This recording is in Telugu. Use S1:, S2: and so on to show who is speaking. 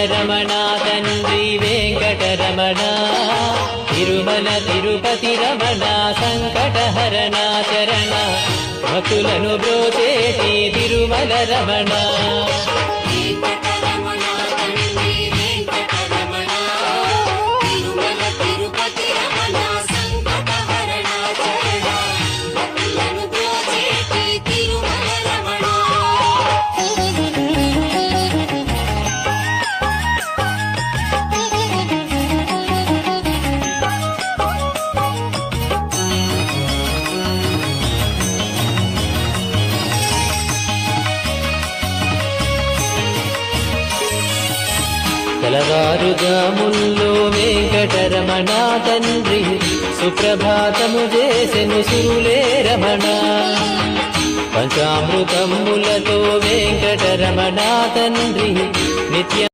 S1: రమణ తండ్రి వెంకటరమణ తిరుమల తిరుపతి రమణ సంకటహరణ చరణ భక్తులను బ్రోచేటి తిరుమల రమణ తెల్లవారుజాముల్లో వెంకటరమణ తండ్రి సుప్రభాతము చేసెను సురులే రమణ పంచామృతములతో వెంకటరమణ తండ్రి నిత్య